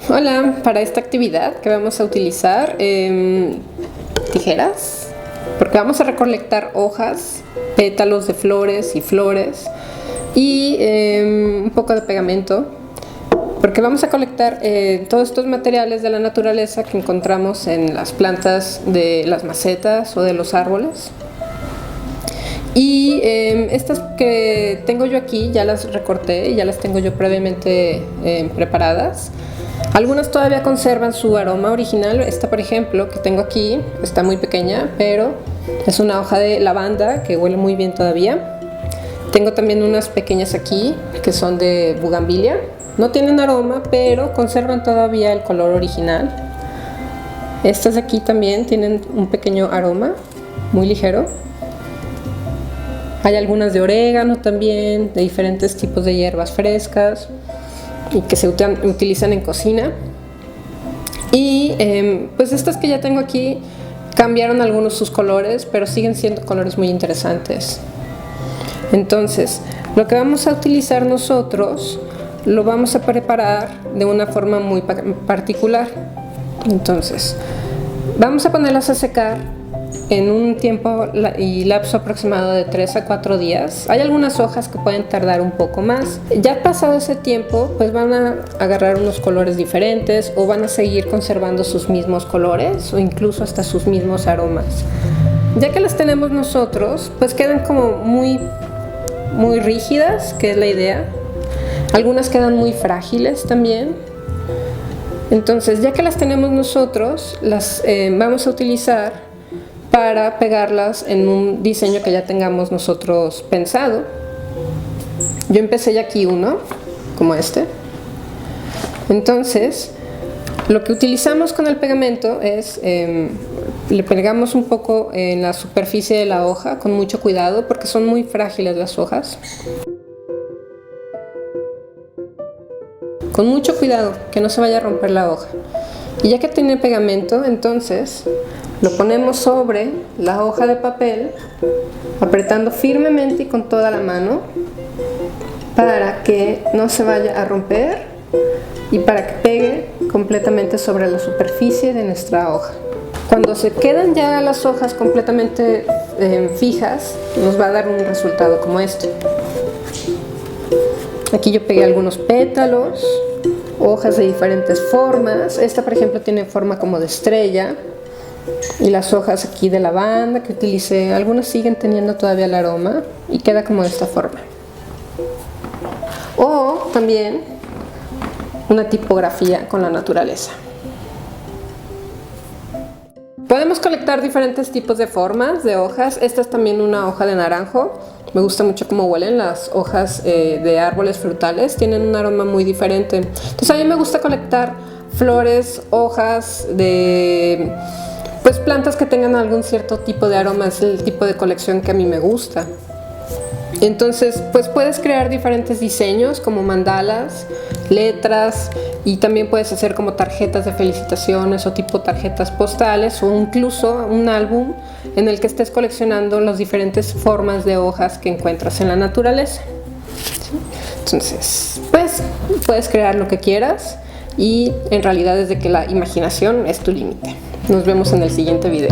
Hola, para esta actividad que vamos a utilizar tijeras, porque vamos a recolectar hojas, pétalos de flores y un poco de pegamento, porque vamos a colectar todos estos materiales de la naturaleza que encontramos en las plantas de las macetas o de los árboles. Y estas que tengo yo aquí ya las recorté y ya las tengo yo previamente preparadas. Algunas todavía conservan su aroma original. Esta, por ejemplo, que tengo aquí, está muy pequeña, pero es una hoja de lavanda que huele muy bien todavía. Tengo también unas pequeñas aquí que son de bugambilia. No tienen aroma, pero conservan todavía el color original. Estas de aquí también tienen un pequeño aroma, muy ligero. Hay algunas de orégano también, de diferentes tipos de hierbas frescas y que se utilizan en cocina. Y pues estas que ya tengo aquí cambiaron algunos sus colores, pero siguen siendo colores muy interesantes. Entonces, lo que vamos a utilizar nosotros lo vamos a preparar de una forma muy particular. Entonces, vamos a ponerlas a secar en un tiempo y lapso aproximado de 3 a 4 días. Hay algunas hojas que pueden tardar un poco más. Ya pasado ese tiempo, pues van a agarrar unos colores diferentes o van a seguir conservando sus mismos colores o incluso hasta sus mismos aromas. Ya que las tenemos nosotros, pues quedan como muy rígidas, que es la idea. Algunas quedan muy frágiles también. Entonces, ya que las tenemos nosotros, las vamos a utilizar para pegarlas en un diseño que ya tengamos nosotros pensado. Yo empecé ya aquí uno, como este. Entonces, lo que utilizamos con el pegamento es, le pegamos un poco en la superficie de la hoja, con mucho cuidado, porque son muy frágiles las hojas. Con mucho cuidado, que no se vaya a romper la hoja. Y ya que tiene pegamento, entonces lo ponemos sobre la hoja de papel, apretando firmemente y con toda la mano para que no se vaya a romper y para que pegue completamente sobre la superficie de nuestra hoja. Cuando se quedan ya las hojas completamente fijas, nos va a dar un resultado como este. Aquí yo pegué algunos pétalos, hojas de diferentes formas. Esta, por ejemplo, tiene forma como de estrella. Y las hojas aquí de lavanda que utilicé, algunas siguen teniendo todavía el aroma y queda como de esta forma. O también una tipografía con la naturaleza. Podemos colectar diferentes tipos de formas de hojas. Esta es también una hoja de naranjo. Me gusta mucho cómo huelen las hojas de árboles frutales. Tienen un aroma muy diferente. Entonces a mí me gusta colectar flores, hojas de pues plantas que tengan algún cierto tipo de aroma. Es el tipo de colección que a mí me gusta. Entonces pues puedes crear diferentes diseños como mandalas, letras, y también puedes hacer como tarjetas de felicitaciones o tipo tarjetas postales o incluso un álbum en el que estés coleccionando las diferentes formas de hojas que encuentras en la naturaleza. Entonces pues puedes crear lo que quieras y en realidad es de que la imaginación es tu límite. Nos vemos en el siguiente video.